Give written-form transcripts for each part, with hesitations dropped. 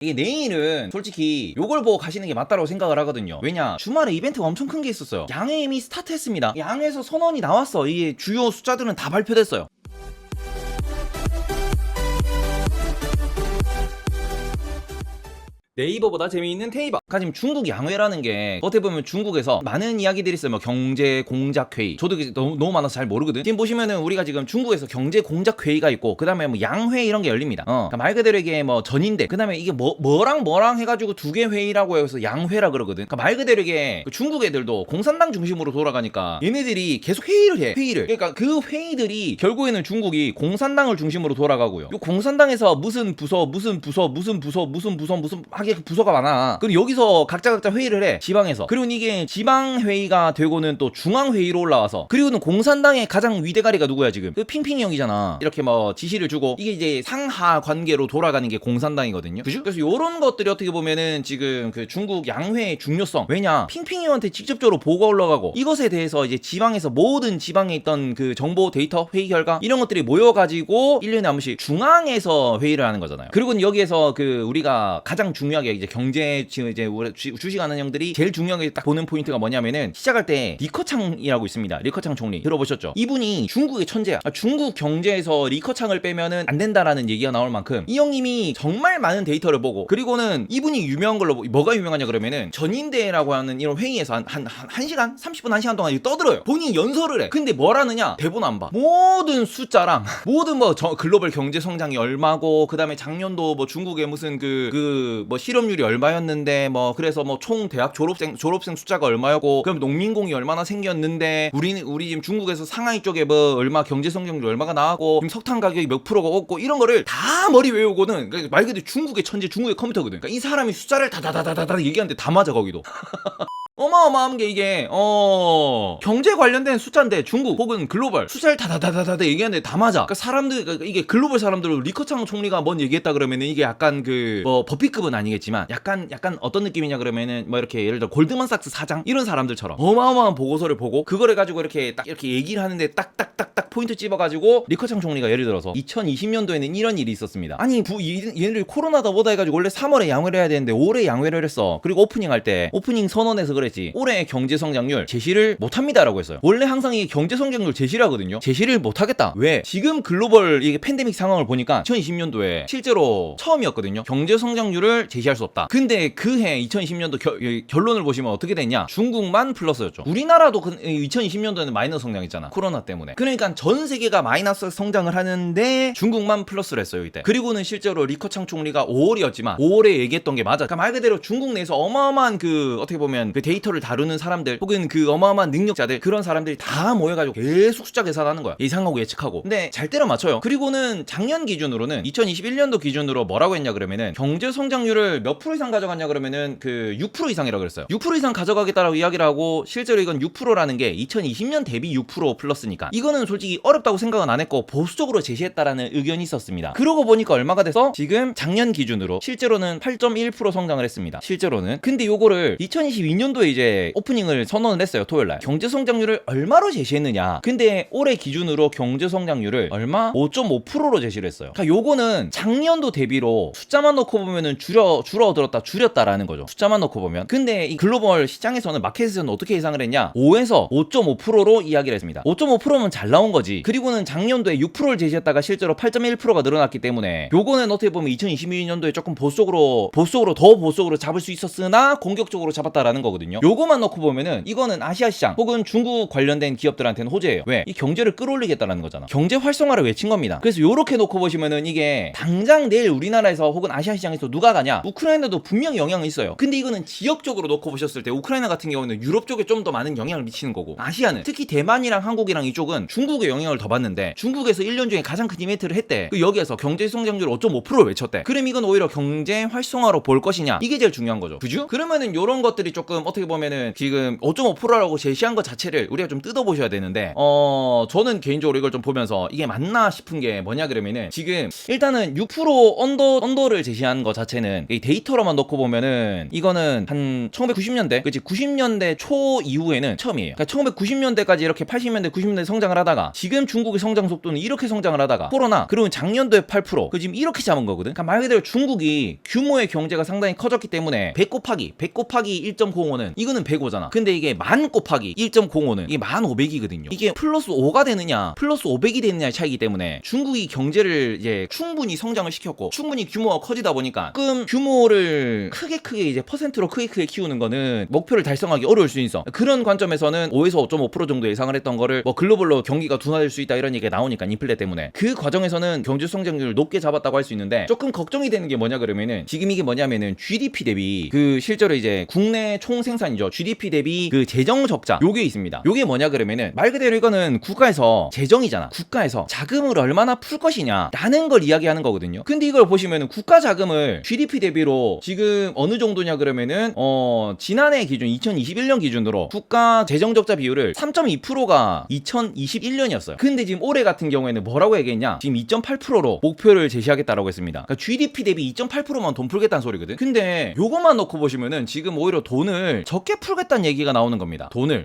이게 내일은 솔직히 요걸 보고 가시는 게 맞다고 생각을 하거든요. 왜냐, 주말에 이벤트가 엄청 큰 게 있었어요. 양회 이미 스타트했습니다. 양회에서 선언이 나왔어. 이게 주요 숫자들은 다 발표됐어요. 네이버보다 재미있는 테이버. 지금 중국 양회라는 게 어떻게 보면 중국에서 많은 이야기들이 있어요. 뭐 경제 공작 회의. 저도 너무 많아서 잘 모르거든. 지금 보시면은 우리가 지금 중국에서 경제 공작 회의가 있고, 그 다음에 뭐 양회 이런 게 열립니다. 그러니까 말 그대로 이게 뭐 전인대. 그 다음에 이게 뭐랑 해가지고 두 개 회의라고 해서 양회라 그러거든. 그러니까 말 그대로 이게 중국 애들도 공산당 중심으로 돌아가니까 얘네들이 계속 회의를 해. 그러니까 그 회의들이 결국에는 중국이 공산당을 중심으로 돌아가고요. 요 공산당에서 무슨 부서 하게 부서가 많아. 그리고 여기서 각자 회의를 해. 지방에서. 그리고 이게 지방회의가 되고는 또 중앙회의로 올라와서, 그리고는 공산당의 가장 위대가리가 누구야 지금? 그 핑핑이 형이잖아. 이렇게 뭐 지시를 주고, 이게 이제 상하 관계로 돌아가는 게 공산당이거든요. 그죠? 그래서 요런 것들이 어떻게 보면은 지금 그 중국 양회의 중요성. 왜냐, 핑핑이 형한테 직접적으로 보고가 올라가고, 이것에 대해서 이제 지방에서 모든 지방에 있던 그 정보 데이터 회의 결과 이런 것들이 모여가지고 1년에 한 번씩 중앙에서 회의를 하는 거잖아요. 그리고 여기에서 그 우리가 가장 중요하게 이제 경제 지금 이제 주식하는 형들이 제일 중요하게 딱 보는 포인트가 뭐냐면은, 시작할 때 리커창이라고 있습니다. 리커창 총리 들어보셨죠? 이분이 중국의 천재야. 중국 경제에서 리커창을 빼면은 안 된다라는 얘기가 나올 만큼 이 형님이 정말 많은 데이터를 보고, 그리고는 이분이 유명한 걸로 뭐가 유명하냐 그러면은 전인대라고 하는 이런 회의에서 한 1시간 30분 1시간 동안 떠들어요. 본인이 연설을 해. 근데 뭘 하느냐? 대본 안 봐. 모든 숫자랑 모든 뭐 글로벌 경제 성장이 얼마고, 그다음에 작년도 뭐 중국의 무슨 뭐 실업률이 얼마였는데, 뭐 그래서 뭐 총 대학 졸업생 숫자가 얼마였고, 그럼 농민공이 얼마나 생겼는데, 우리 지금 중국에서 상하이 쪽에 뭐 얼마 경제 성장률 얼마가 나왔고, 지금 석탄 가격이 몇 프로가 없고, 이런 거를 다 머리 외우고는, 그러니까 말 그대로 중국의 천재, 중국의 컴퓨터거든. 그러니까 이 사람이 숫자를 다다다다다 얘기하는데 다 맞아 거기도. 어마어마한 게 이게 경제 관련된 숫자인데 중국 혹은 글로벌 숫자를 다다다다다 얘기하는데 다 맞아. 그러니까 사람들, 이게 글로벌 사람들, 리커창 총리가 뭔 얘기했다 그러면은 이게 약간 그 뭐 버피급은 아니겠지만 약간 어떤 느낌이냐 그러면은 뭐 이렇게 예를 들어 골드만삭스 사장 이런 사람들처럼 어마어마한 보고서를 보고, 그거를 가지고 이렇게 딱 이렇게 얘기를 하는데 딱딱딱딱 포인트 찝어가지고, 리커창 총리가 예를 들어서 2020년도에는 이런 일이 있었습니다. 아니 얘네들 코로나다 뭐다 해가지고 원래 3월에 양회를 해야 되는데 올해 양회를 했어. 그리고 오프닝 할 때 오프닝 선언에서 그랬지, 올해 경제 성장률 제시를 못합니다라고 했어요. 원래 항상 이 경제 성장률 제시를 하거든요. 제시를 못하겠다. 왜? 지금 글로벌 이게 팬데믹 상황을 보니까 2020년도에 실제로 처음이었거든요. 경제 성장률을 제시할 수 없다. 근데 그해 2020년도 결론을 보시면 어떻게 됐냐? 중국만 플러스였죠. 우리나라도 2020년도에는 마이너스 성장했잖아. 코로나 때문에. 그러니까 전 세계가 마이너스 성장을 하는데 중국만 플러스를 했어요 이때. 그리고는 실제로 리커창 총리가 5월이었지만 5월에 얘기했던 게 맞아. 그러니까 말 그대로 중국 내에서 어마어마한 그 어떻게 보면 그 데이터를 다루는 사람들 혹은 그 어마어마한 능력자들, 그런 사람들이 다 모여가지고 계속 숫자 계산하는 거야. 예상하고 예측하고. 근데 잘 때려 맞춰요. 그리고는 작년 기준으로는 2021년도 기준으로 뭐라고 했냐 그러면은, 경제 성장률을 몇 프로 이상 가져갔냐 그러면은 그 6% 이상이라고 그랬어요. 6% 이상 가져가겠다라고 이야기를 하고, 실제로 이건 6%라는 게 2020년 대비 6% 플러스니까 이거는 솔직히 어렵다고 생각은 안 했고 보수적으로 제시했다라는 의견이 있었습니다. 그러고 보니까 얼마가 돼서 지금 작년 기준으로 실제로는 8.1% 성장을 했습니다. 실제로는. 근데 요거를 2022년도에 이제 오프닝을 선언을 했어요. 토요일날. 경제 성장률을 얼마로 제시했느냐. 근데 올해 기준으로 경제 성장률을 얼마? 5.5%로 제시를 했어요. 그러니까 요거는 작년도 대비로 숫자만 놓고 보면은 줄었다라는 거죠. 숫자만 놓고 보면. 근데 이 글로벌 시장에서는, 마켓에서는 어떻게 예상을 했냐? 5에서 5.5%로 이야기를 했습니다. 5.5%면 잘 나온 거지. 그리고는 작년도에 6%를 제시했다가 실제로 8.1%가 늘어났기 때문에 요거는 어떻게 보면 2022년도에 조금 보수적으로 더 보수적으로 잡을 수 있었으나 공격적으로 잡았다라는 거거든요. 요거만 놓고 보면은 이거는 아시아 시장 혹은 중국 관련된 기업들한테는 호재예요. 왜? 이 경제를 끌어올리겠다라는 거잖아. 경제 활성화를 외친 겁니다. 그래서 요렇게 놓고 보시면은 이게 당장 내일 우리나라에서 혹은 아시아 시장에서 누가 가냐? 우크라이나도 분명히 영향이 있어요. 근데 이거는 지역적으로 놓고 보셨을 때 우크라이나 같은 경우는 유럽 쪽에 좀 더 많은 영향을 미치는 거고, 아시아는 특히 대만이랑 한국이랑 이쪽은 중국의 영향을 더 받는데, 중국에서 1년 중에 가장 큰 이벤트를 했대. 여기에서 경제 성장률 5.5%를 외쳤대. 그럼 이건 오히려 경제 활성화로 볼 것이냐? 이게 제일 중요한 거죠. 그죠? 그러면은 요런 것들이 조금 어떻게 어떻게 보면은 지금 5.5%라고 제시한 것 자체를 우리가 좀 뜯어보셔야 되는데 저는 개인적으로 이걸 좀 보면서 이게 맞나 싶은 게 뭐냐 그러면은 지금 일단은 6% 언더를 제시한 것 자체는 이 데이터로만 놓고 보면은 이거는 한 1990년대 그치 90년대 초 이후에는 처음이에요. 그러니까 1990년대까지 이렇게 80년대 90년대 성장을 하다가 지금 중국의 성장 속도는 이렇게 성장을 하다가 코로나 그리고 작년도에 8% 지금 이렇게 잡은 거거든. 그러니까 말 그대로 중국이 규모의 경제가 상당히 커졌기 때문에 100 곱하기 1.05는 이거는 105잖아. 근데 이게 1000 곱하기 1.05는 이게 1500이거든요. 이게 플러스 5가 되느냐 플러스 500이 되느냐의 차이기 때문에 중국이 경제를 이제 충분히 성장을 시켰고 충분히 규모가 커지다 보니까 조금 규모를 크게 이제 퍼센트로 크게 키우는 거는 목표를 달성하기 어려울 수 있어. 그런 관점에서는 5에서 5.5% 정도 예상을 했던 거를 뭐 글로벌로 경기가 둔화될 수 있다 이런 얘기가 나오니까 인플레 때문에 그 과정에서는 경제 성장률을 높게 잡았다고 할 수 있는데 조금 걱정이 되는 게 뭐냐 그러면은 지금 이게 뭐냐면은 GDP 대비 그 실제로 이제 국내 총 생산이죠. GDP 대비 그 재정 적자 요게 있습니다. 요게 뭐냐 그러면은 말 그대로 이거는 국가에서 재정이잖아. 국가에서 자금을 얼마나 풀 것이냐 라는 걸 이야기하는 거거든요. 근데 이걸 보시면은 국가 자금을 GDP 대비로 지금 어느 정도냐 그러면은 지난해 기준 2021년 기준으로 국가 재정 적자 비율을 3.2%가 2021년이었어요. 근데 지금 올해 같은 경우에는 뭐라고 얘기했냐? 지금 2.8%로 목표를 제시하겠다라고 했습니다. 그러니까 GDP 대비 2.8%만 돈 풀겠다는 소리거든. 근데 요것만 놓고 보시면은 지금 오히려 돈을 적게 풀겠다는 얘기가 나오는 겁니다. 돈을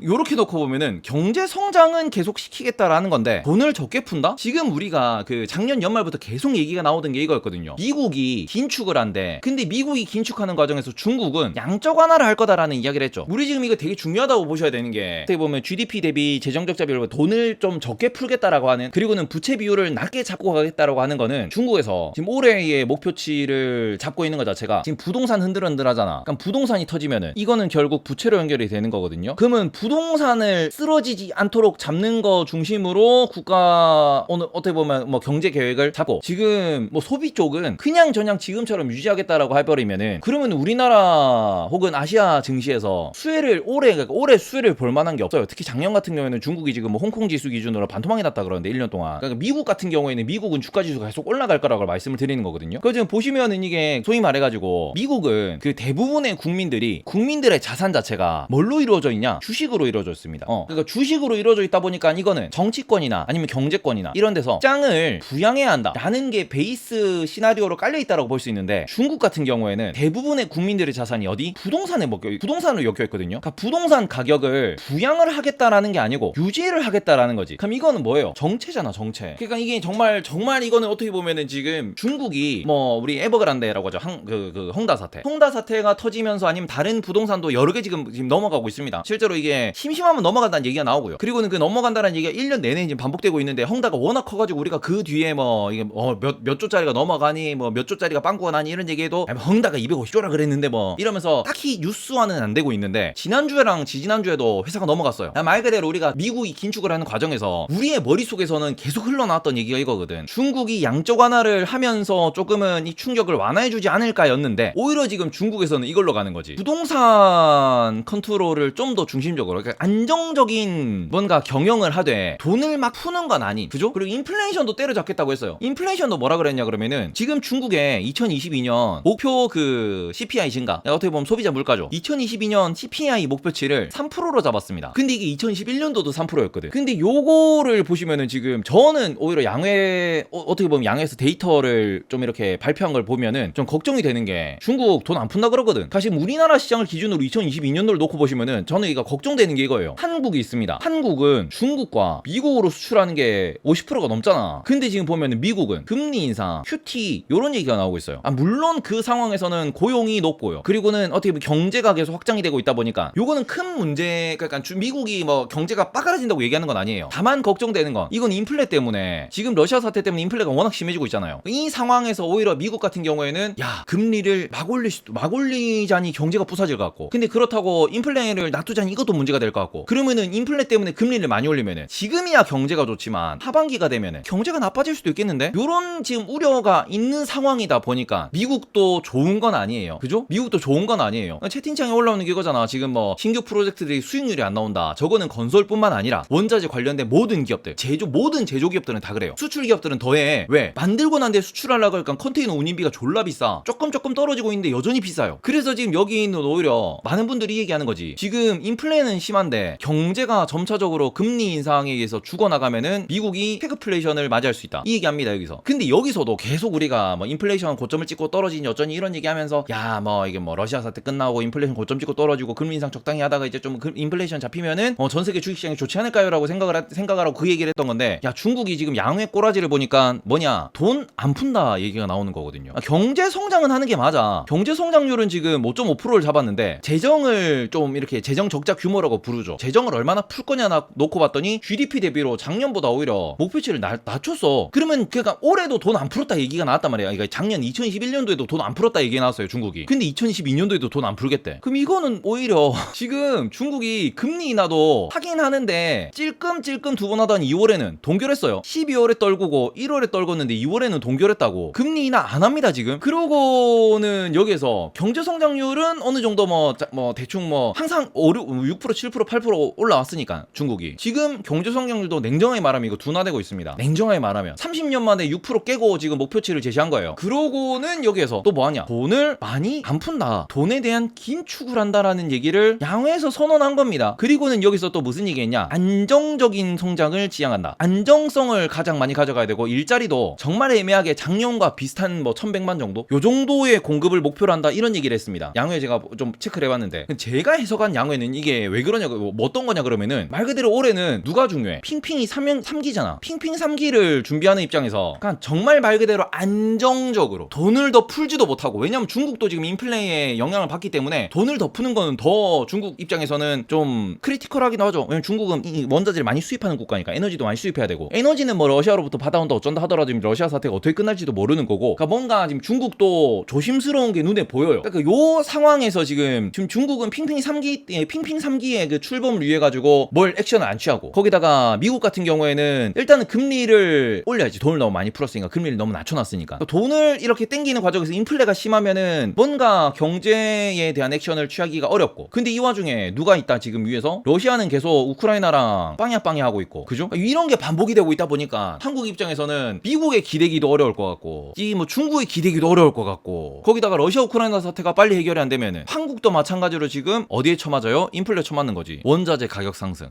요렇게 놓고 보면은 경제 성장은 계속 시키겠다라는 건데 돈을 적게 푼다? 지금 우리가 그 작년 연말부터 계속 얘기가 나오던 게 이거였거든요. 미국이 긴축을 한대. 근데 미국이 긴축하는 과정에서 중국은 양적 완화를 할 거다라는 이야기를 했죠. 우리 지금 이거 되게 중요하다고 보셔야 되는 게 어떻게 보면 GDP 대비 재정적자 비율 돈을 좀 적게 풀겠다라고 하는 그리고는 부채 비율을 낮게 잡고 가겠다라고 하는 거는 중국에서 지금 올해의 목표치를 잡고 있는 것 자체가 지금 부동산 흔들흔들하잖아. 그럼 부동산이 터지면은 이거는 결국 부채로 연결이 되는 거거든요. 그러면 부동산을 쓰러지지 않도록 잡는 거 중심으로 국가 오늘 어떻게 보면 뭐 경제 계획을 잡고 지금 뭐 소비 쪽은 그냥 지금처럼 유지하겠다라고 해버리면은 그러면 우리나라 혹은 아시아 증시에서 수혜를 올해 수혜를 볼 만한 게 없어요. 특히 작년 같은 경우에는 중국이 지금 뭐 홍콩 지수 기준으로 반토막이 났다 그러는데 1년 동안. 그러니까 미국 같은 경우에는 미국은 주가 지수가 계속 올라갈 거라고 말씀을 드리는 거거든요. 그 지금 보시면은 이게 소위 말해가지고 미국은 그 대부분의 국민들의 자산 자체가 뭘로 이루어져 있냐? 주식으로 이루어져 있습니다. 그러니까 주식으로 이루어져 있다 보니까 이거는 정치권이나 아니면 경제권이나 이런 데서 땅을 부양해야 한다라는 게 베이스 시나리오로 깔려 있다라고 볼 수 있는데 중국 같은 경우에는 대부분의 국민들의 자산이 어디? 부동산으로 엮여 있거든요. 그러니까 부동산 가격을 부양을 하겠다라는 게 아니고 유지를 하겠다라는 거지. 그럼 이거는 뭐예요? 정체잖아, 정체. 그러니까 이게 정말 이거는 어떻게 보면은 지금 중국이 뭐 우리 에버그란데라고 하죠. 홍다 사태가 터지면서 아니면 다른 부동산도 여러 개 지금 넘어가고 있습니다. 실제로 이게 심심하면 넘어간다는 얘기가 나오고요. 그리고는 그 넘어간다는 얘기가 1년 내내 지금 반복되고 있는데 홍다가 워낙 커가지고 우리가 그 뒤에 뭐 이게 몇 조짜리가 넘어가니 뭐 몇 조짜리가 빵꾸가 나니 이런 얘기해도 홍다가 250조라 그랬는데 뭐 이러면서 딱히 뉴스화는 안 되고 있는데 지난주에랑 지지난주에도 회사가 넘어갔어요. 말 그대로 우리가 미국이 긴축을 하는 과정에서 우리의 머릿속에서는 계속 흘러나왔던 얘기가 이거거든. 중국이 양적 완화를 하면서 조금은 이 충격을 완화해주지 않을까였는데 오히려 지금 중국에서는 이걸로 가는 거지. 부동산 컨트롤을 좀 더 중심적으로 그러니까 안정적인 뭔가 경영을 하되 돈을 막 푸는 건 아닌 그죠? 그리고 인플레이션도 때려잡겠다고 했어요. 인플레이션도 뭐라 그랬냐 그러면은 지금 중국의 2022년 목표 그 CPI 증가 어떻게 보면 소비자 물가죠. 2022년 CPI 목표치를 3%로 잡았습니다. 근데 이게 2021년도도 3%였거든. 근데 요거를 보시면은 지금 저는 오히려 어떻게 보면 양회에서 데이터를 좀 이렇게 발표한 걸 보면은 좀 걱정이 되는 게 중국 돈 안 푼다 그러거든. 사실 우리나라 시장을 기준으로 2022년도를 놓고 보시면은 저는 이거 걱정되는 게 이거예요. 한국이 있습니다. 한국은 중국과 미국으로 수출하는 게 50%가 넘잖아. 근데 지금 보면은 미국은 금리 인상, QT 요런 얘기가 나오고 있어요. 물론 그 상황에서는 고용이 높고요. 그리고는 어떻게 보면 경제가 계속 확장이 되고 있다 보니까 요거는 큰 문제. 그러니까 미국이 뭐 경제가 빠그라진다고 얘기하는 건 아니에요. 다만 걱정되는 건 이건 인플레 때문에 지금 러시아 사태 때문에 인플레가 워낙 심해지고 있잖아요. 이 상황에서 오히려 미국 같은 경우에는 야 금리를 막 올리자니 경제가 부서질 것 같고 근데 그렇다고 인플레를 놔두자니 이것도 문제가 될 것 같고 그러면은 인플레 때문에 금리를 많이 올리면은 지금이야 경제가 좋지만 하반기가 되면은 경제가 나빠질 수도 있겠는데 요런 지금 우려가 있는 상황이다 보니까 미국도 좋은 건 아니에요. 그죠? 미국도 좋은 건 아니에요. 채팅창에 올라오는 게 이거잖아. 지금 뭐 신규 프로젝트들이 수익률이 안 나온다. 저거는 건설뿐만 아니라 원자재 관련된 모든 기업들 모든 제조기업들은 다 그래요. 수출 기업들은 더해. 왜? 만들고 난 뒤에 수출하려고 하니까 컨테이너 운임비가 졸라 비싸. 조금 떨어지고 있는데 여전히 비싸요. 그래서 그래서 지금 여기는 오히려 많은 분들이 얘기하는 거지. 지금 인플레는 심한데 경제가 점차적으로 금리 인상에 의해서 죽어나가면은 미국이 스태그플레이션을 맞이할 수 있다, 이 얘기합니다 여기서. 근데 여기서도 계속 우리가 뭐 인플레이션 고점을 찍고 떨어지니 어쩌니 이런 얘기하면서 야 뭐 이게 뭐 러시아 사태 끝나고 인플레이션 고점 찍고 떨어지고 금리 인상 적당히 하다가 이제 좀 인플레이션 잡히면은 전 세계 주식시장이 좋지 않을까요라고 생각하라고 그 얘기를 했던 건데, 야 중국이 지금 양회 꼬라지를 보니까 뭐냐, 돈 안 푼다 얘기가 나오는 거거든요. 경제 성장은 하는 게 맞아. 경제 성장률은 지금 5.5%를 잡았는데 재정을 좀 이렇게 재정 적자 규모라고 부르죠. 재정을 얼마나 풀 거냐 놓고 봤더니 GDP 대비로 작년보다 오히려 목표치를 낮췄어. 그러면 그러니까 올해도 돈 안 풀었다 얘기가 나왔단 말이야. 그러니까 작년 2021년도에도 돈 안 풀었다 얘기가 나왔어요 중국이. 근데 2022년도에도 돈 안 풀겠대. 그럼 이거는 오히려 지금 중국이 금리 인하도 하긴 하는데 찔끔찔끔 두 번 하던 2월에는 동결했어요. 12월에 떨구고 1월에 떨궜는데 2월에는 동결했다고. 금리 인하 안 합니다 지금. 그러고는 여기에서 경제 성장률은 어느 정도 뭐 대충 뭐 항상 6%, 7%, 8% 올라왔으니까 중국이 지금 경제 성장률도 냉정하게 말하면 이거 둔화되고 있습니다. 냉정하게 말하면 30년 만에 6% 깨고 지금 목표치를 제시한 거예요. 그러고는 여기에서 또 뭐하냐, 돈을 많이 안 푼다, 돈에 대한 긴축을 한다라는 얘기를 양회에서 선언한 겁니다. 그리고는 여기서 또 무슨 얘기했냐, 안정적인 성장을 지향한다. 안정성을 가장 많이 가져가야 되고 일자리도 정말 애매하게 작년과 비슷한 뭐 1100만 정도 요 정도의 공급을 목표로 한다, 이런 얘기를 했습니다. 양회 제가 좀 체크를 해봤는데 제가 해석한 양회는 이게 왜 그러냐고, 뭐 어떤 거냐 그러면은 말 그대로 올해는 누가 중요해, 핑핑이 3기잖아 핑핑 3기를 준비하는 입장에서 그냥 정말 말 그대로 안정적으로 돈을 더 풀지도 못하고, 왜냐면 중국도 지금 인플레이에 영향을 받기 때문에 돈을 더 푸는 거는 더 중국 입장에서는 좀 크리티컬하기도 하죠. 왜냐면 중국은 원자재를 많이 수입하는 국가니까 에너지도 많이 수입해야 되고, 에너지는 뭐 러시아로부터 받아온다 어쩐다 하더라도 지금 러시아 사태가 어떻게 끝날지도 모르는 거고, 그러니까 뭔가 지금 중국도 조심스러운 게 눈에 보여요. 그러니까 요 상황에서 지금 중국은 핑핑 3기에 그 출범을 위해 가지고 뭘 액션을 안 취하고, 거기다가 미국 같은 경우에는 일단은 금리를 올려야지. 돈을 너무 많이 풀었으니까, 금리를 너무 낮춰놨으니까. 돈을 이렇게 땡기는 과정에서 인플레가 심하면은 뭔가 경제에 대한 액션을 취하기가 어렵고, 근데 이 와중에 누가 있다 지금 위에서, 러시아는 계속 우크라이나랑 빵야 하고 있고, 그죠? 이런 게 반복이 되고 있다 보니까 한국 입장에서는 미국에 기대기도 어려울 것 같고, 이 뭐 중국에 기대기도 어려울 것 같고, 거기다가 러시아 우크라이나 사태가 빨리 해결이 안 되면은 한국도 마찬가지로 지금 어디에 처맞아요? 인플레 처맞는 거지. 원자재 가격 상승.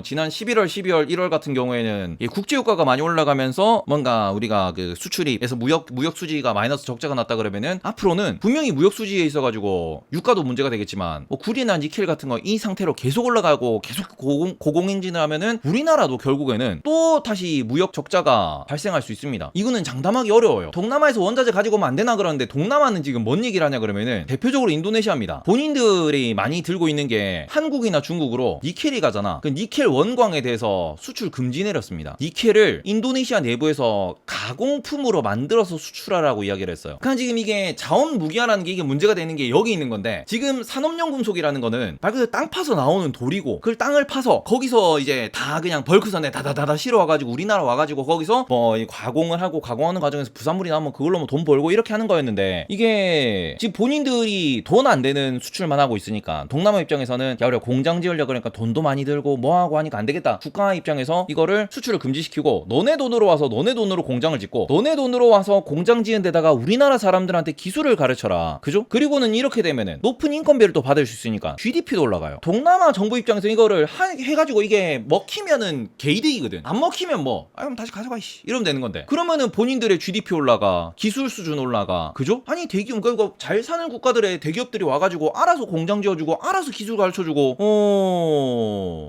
지난 11월, 12월, 1월 같은 경우에는 국제 유가가 많이 올라가면서 뭔가 우리가 그 수출입에서 무역 수지가 마이너스 적자가 났다 그러면은 앞으로는 분명히 무역 수지에 있어가지고 유가도 문제가 되겠지만 뭐 구리나 니켈 같은 거 이 상태로 계속 올라가고 계속 고공행진을 하면은 우리나라도 결국에는 또 다시 무역 적자가 발생할 수 있습니다. 이거는 장담하기 어려워요. 동남아에서 원자재 가지고 오면 안 되나 그러는데, 동남아는 지금 뭔 얘기를 하냐 그러면은 대표적으로 인도네시아입니다. 본인들이 많이 들고 있는 게 한국이나 중국으로 니켈이 가잖아. 그 니켈 원광에 대해서 수출 금지 내렸습니다. 니켈을 인도네시아 내부에서 가공품으로 만들어서 수출하라고 이야기를 했어요. 그러니까 지금 이게 자원 무기화라는 게 이게 문제가 되는 게 여기 있는 건데, 지금 산업용 금속이라는 거는 말 그대로 땅 파서 나오는 돌이고, 그걸 땅을 파서 거기서 이제 다 그냥 벌크선에 다다다다 실어와가지고 우리나라 와가지고 거기서 뭐 가공을 하고, 가공하는 과정에서 부산물이 나오면 그걸로 뭐 돈 벌고 이렇게 하는 거였는데, 이게 지금 본인들이 돈 안 되는 수출만 하고 있으니까 동남아 입장에서는 야 우리가 공장 지으려고 그러니까 돈도 많이 들고 뭐하고 하니까 안 되겠다. 국가 입장에서 이거를 수출을 금지시키고 너네 돈으로 와서 너네 돈으로 공장을 짓고 너네 돈으로 와서 공장 지은 데다가 우리나라 사람들한테 기술을 가르쳐라. 그죠? 그리고는 이렇게 되면은 높은 인건비를 또 받을 수 있으니까 GDP도 올라가요. 동남아 정부 입장에서 이거를 해가지고 이게 먹히면은 개이득이거든. 안 먹히면 뭐 그럼 다시 가져가 이러면 되는 건데, 그러면은 본인들의 GDP 올라가, 기술 수준 올라가. 그죠? 아니 대기업, 그러니까 잘 사는 국가들의 대기업들이 와가지고 알아서 공장 지어주고 알아서 기술 가르쳐주고,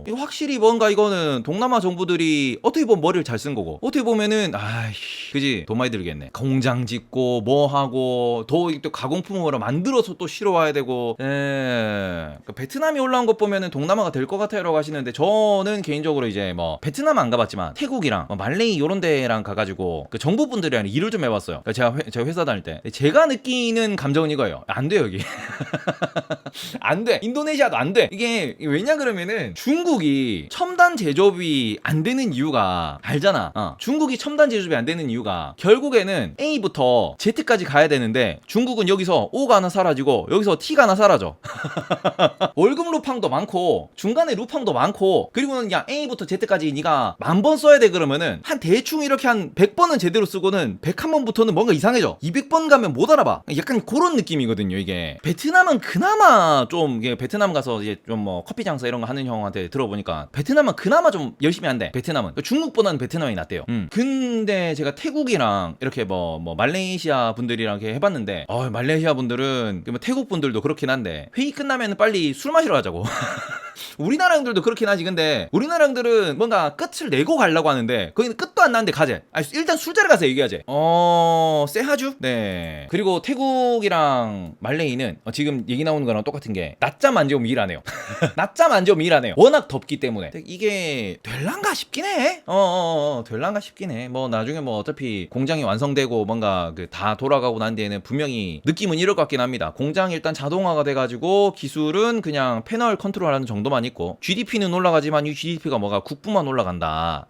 이거 확실히 뭔가 이거는 동남아 정부들이 어떻게 보면 머리를 잘 쓴 거고, 어떻게 보면은 그지, 돈 많이 들겠네. 공장 짓고 뭐 하고 또 가공품으로 만들어서 또 실어와야 되고. 그러니까 베트남이 올라온 것 보면은 동남아가 될 것 같아요라고 하시는데, 저는 개인적으로 이제 뭐 베트남 안 가봤지만 태국이랑 뭐 말레이 요런 데랑 가가지고 그 정부분들이랑 일을 좀 해봤어요. 그러니까 제가 회사 다닐 때 제가 느끼는 감정은 이거예요. 안 돼 여기. 안 돼. 인도네시아도 안 돼. 이게 왜냐 그러면은 중국이 첨단 제조업이 안 되는 이유가 알잖아. 중국이 첨단 제조업이 안 되는 이유가 결국에는 A부터 Z까지 가야 되는데, 중국은 여기서 O가 하나 사라지고 여기서 T가 하나 사라져. 월급 루팡도 많고 중간에 루팡도 많고, 그리고는 그냥 A부터 Z까지 네가 1000번 써야 돼 그러면은 한 대충 이렇게 한 100번은 제대로 쓰고는 101번부터는 뭔가 이상해져. 200번 가면 못 알아봐. 약간 그런 느낌이거든요. 이게 베트남은 그나마 좀 이게 베트남 가서 이제 좀 뭐 커피 장사 이런 거 하는 형한테 들어보니까 베트남은 그나마 좀 열심히 한대. 베트남은 중국보다는 베트남이 낫대요. 근데 제가 태국이랑 이렇게 뭐 말레이시아 분들이랑 이렇게 해봤는데 말레이시아 분들은 뭐 태국 분들도 그렇긴 한데 회의 끝나면 빨리 술 마시러 가자고. 우리나라 형들도 그렇긴 하지. 근데 우리나라 형들은 뭔가 끝을 내고 가려고 하는데 거기는 끝도 안 나는데 가재. 일단 술자리 가서 얘기하재. 세하주? 네. 그리고 태국이랑 말레이는 지금 얘기 나오는 거랑 똑같은 게 낮잠 안 재우면 일 안 해요. 낮잠 안 재우면 일 안 해요. 워낙 덥기 때문에. 이게 될란가 싶긴 해. 될란가 싶긴 해. 뭐 나중에 뭐 어차피 공장이 완성되고 뭔가 그 다 돌아가고 난 뒤에는 분명히 느낌은 이럴 것 같긴 합니다. 공장이 일단 자동화가 돼가지고 기술은 그냥 패널 컨트롤하는 정도만 있고 GDP는 올라가지만 이 GDP가 뭐가 국부만 올라간다.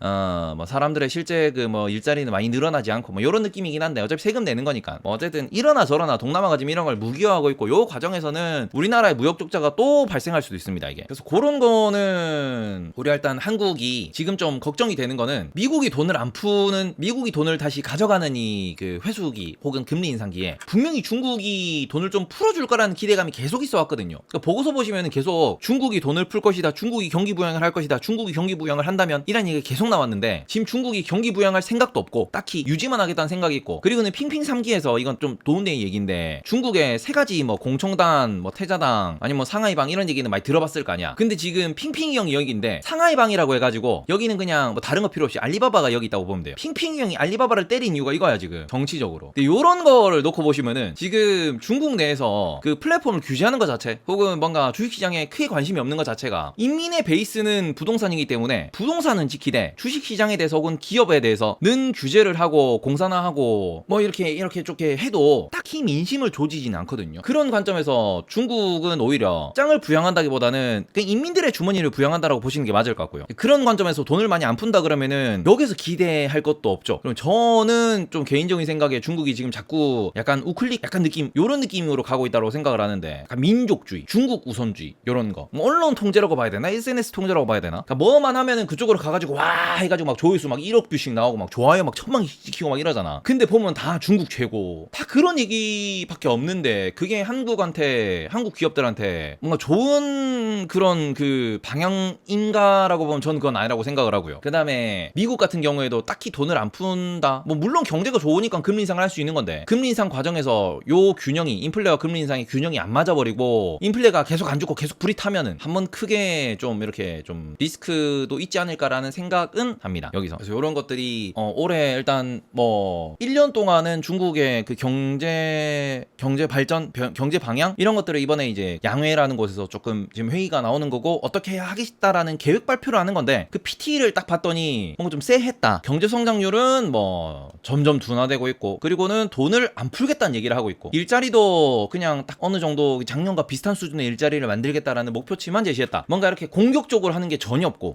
뭐 사람들의 실제 그 뭐 일자리는 많이 늘어나지 않고 뭐 이런 느낌이긴 한데 어차피 세금 내는 거니까 뭐 어쨌든 이러나 저러나 동남아가 지금 이런 걸 무기화하고 있고 요 과정에서는 우리나라의 무역 적자가 또 발생할 수도 있습니다. 이게 그래서 그런 거는 우리 일단 한국이 지금 좀 걱정이 되는 거는 미국이 돈을 안 푸는 미국이 돈을 다시 가져가는 이 그 회수기 혹은 금리 인상기에 분명히 중국이 돈을 좀 풀어줄 거라는 기대감이 계속 있어 왔거든요. 그러니까 보고서 보시면 계속 중국이 돈을 풀 것이다. 중국이 경기 부양을 할 것이다. 중국이 경기 부양을 한다면 이란 얘기가 계속 나왔는데 지금 중국이 경기 부양할 생각도 없고 딱히 유지만 하겠다는 생각이 있고 그리고는 핑핑 3기에서 이건 좀 도운데이 얘기인데 중국의 세 가지 뭐 공청단 뭐 태자당 아니면 뭐 상하이방 이런 얘기는 많이 들어봤을 거 아니야. 근데 지금 핑핑이 형이 여기인데 상하이방이라고 해가지고 여기는 그냥 뭐 다른 거 필요 없이 알리바바가 여기 있다고 보면 돼요. 핑핑이 형이 알리바바를 때린 이유가 이거야 지금 정치적으로. 근데 요런 거를 놓고 보시면은 지금 중국 내에서 그 플랫폼을 규제하는 것 자체 혹은 뭔가 주식시장에 크게 관심이 없는 것 자체가 인민의 베이스는 부동산이기 때문에 부동산은 지키되 주식시장에 대해서 혹은 기업에 대해서는 규제를 하고 공산화하고 뭐 이렇게 좋게 해도 딱히 민심을 조지지는 않거든요. 그런 관점에서 중국은 오히려 짱을 부양한다기보다는 그냥 인민들의 주머니를 부양한다라고 보시는 게 맞을 것 같고요. 그런 관점에서 돈을 많이 안 푼다 그러면은 여기서 기대할 것도 없죠. 그럼 저는 좀 개인적인 생각에 중국이 지금 자꾸 약간 우클릭 약간 느낌 요런 느낌으로 가고 있다고 생각을 하는데 약간 민족주의, 중국 우선주의 요런 거. 뭐 언론 통제라고 봐야 되나? SNS 통제라고 봐야 되나? 그러니까 뭐만 하면은 그쪽으로 가가지고 와 해가지고 막 조회수 막 1억 뷰씩 나오고 막 좋아요 막 1000만 찍히고 막 이러잖아. 근데 보면 다 중국 최고. 다 그런 얘기밖에 없는데 그게 한국 기업들한테 뭔가 좋은 그런 그 방향인가라고 보면 저는 그건 아니라고 생각을 하고요. 그 다음에 미국 같은 경우에도 딱히 돈을 안 푼다. 뭐 물론 경제가 좋으니까 금리 인상을 할 수 있는 건데 금리 인상 과정에서 요 균형이 인플레와 금리 인상의 균형이 안 맞아버리고 인플레가 계속 안 죽고 계속 불이 타면은 한번 크게 좀 이렇게 좀 리스크도 있지 않을까라는 생각은 합니다. 여기서 그래서 이런 것들이 올해 일단 뭐 1년 동안은 중국의 그 경제 발전 경제 방향 이런 것들을 이번에 이제 양회라는 곳에서 조금 지금 회의가 나오는 거고 어떻게 하겠다라는 계획 발표를 하는 건데 그 PT를 딱 봤더니 뭔가 좀 쎄했다. 경제 성장률은 뭐 점점 둔화되고 있고 그리고는 돈을 안 풀겠다는 얘기를 하고 있고 일자리도 그냥 딱 어느 정도 작년과 비슷한 수준의 일자리를 만들겠다라는 목표치만 제시했다. 뭔가 이렇게 공격적으로 하는 게 전혀 없고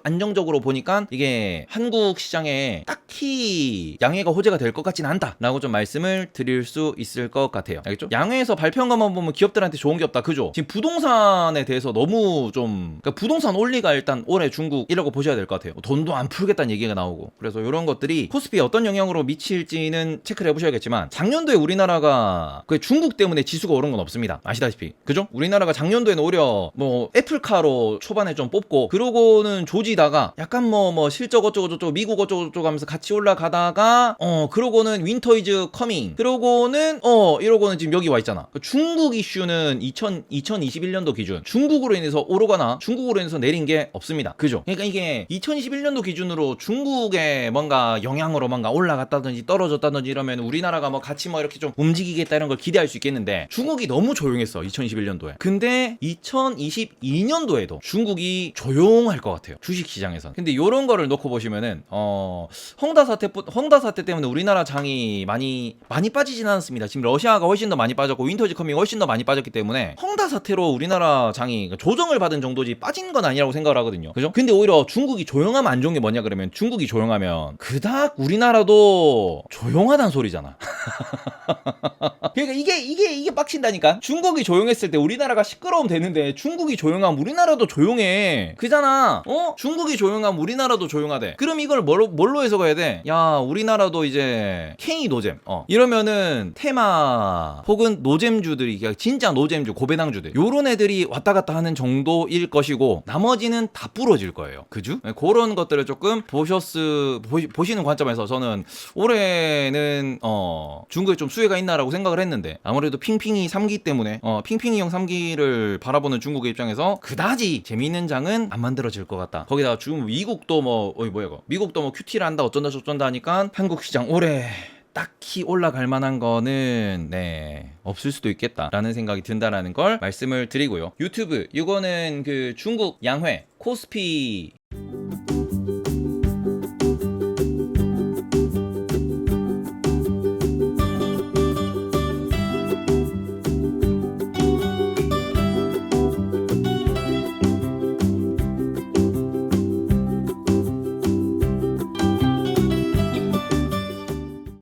안정적으로 보니까 이게 한국 시장에 딱히 양해가 호재가 될 것 같진 않다라고 좀 말씀을 드릴 수 있을 것 같아요. 알겠죠? 양해에서 발표한 것만 보면 기업들한테 좋은 게 없다. 그죠? 지금 부동산에 대해서 너무 좀 그러니까 부동산 원리가 일단 올해 중국이라고 보셔야 될 것 같아요. 돈도 안 풀겠다는 얘기가 나오고 그래서 이런 것들이 코스피에 어떤 영향으로 미칠지는 체크를 해보셔야겠지만 작년도에 우리나라가 그 중국 때문에 지수가 오른 건 없습니다. 아시다시피 그죠? 우리나라가 작년도에는 오히려 뭐 애플카로 초반에 좀 뽑고 그러고는 조지다가 약간 뭐 실적 어쩌고저쩌고 미국 어쩌고저쩌고 하면서 같이 올라가다가 그러고는 윈터 이즈 커밍 그러고는 이러고는 지금 여기 와 있잖아. 중국 이슈는 2021년도 기준 중국으로 인해서 오르거나 중국으로 인해서 내린 게 없습니다. 그죠? 그러니까 이게 2021년도 기준으로 중국의 뭔가 영향으로 뭔가 올라갔다든지 떨어졌다든지 이러면 우리나라가 뭐 같이 뭐 이렇게 좀 움직이겠다 이런 걸 기대할 수 있겠는데 중국이 너무 조용했어 2021년도에. 근데 2022년도에도 중국이 조용할 것 같아요. 주식시장에선. 근데 요런 거를 놓고 보시면은 헝다 사태 때문에 우리나라 장이 많이 빠지진 않았습니다. 지금 러시아가 훨씬 더 많이 빠졌고 윈터즈 커밍이 훨씬 더 많이 빠졌기 때문에 헝다 사태로 우리나라 장이 조정을 받은 정도지 빠진 건 아니라고 생각을 하거든요. 그죠? 근데 오히려 중국이 조용하면 안 좋은 게 뭐냐 그러면 중국이 조용하면 그닥 우리나라도 조용하단 소리잖아. 그러니까 이게 빡친다니까. 중국이 조용했을 때 우리나라가 시끄러우면 되는데 중국이 조용하면 우리나라도 조용해. 그잖아. 중국이 조용하면 우리나라도 조용하대. 그럼 이걸 뭘로 해석해야 돼? 야 우리나라도 이제 K 노잼 이러면은 보면은 테마 혹은 노잼주들이 진짜 노잼주 고배낭주들 요런 애들이 왔다 갔다 하는 정도일 것이고 나머지는 다 부러질 거예요. 그죠? 그런 것들을 조금 보시는 관점에서 저는 올해는 중국에 좀 수혜가 있나라고 생각을 했는데 아무래도 핑핑이 3기 때문에 핑핑이 형 3기를 바라보는 중국의 입장에서 그다지 재미있는 장은 안 만들어질 것 같다. 거기다가 지금 미국도 미국도 뭐 큐티를 한다 어쩐다 저쩐다 하니까 한국 시장 올해 딱히 올라갈 만한 거는 없을 수도 있겠다라는 생각이 든다라는 걸 말씀을 드리고요. 유튜브 이거는 그 중국 양회 코스피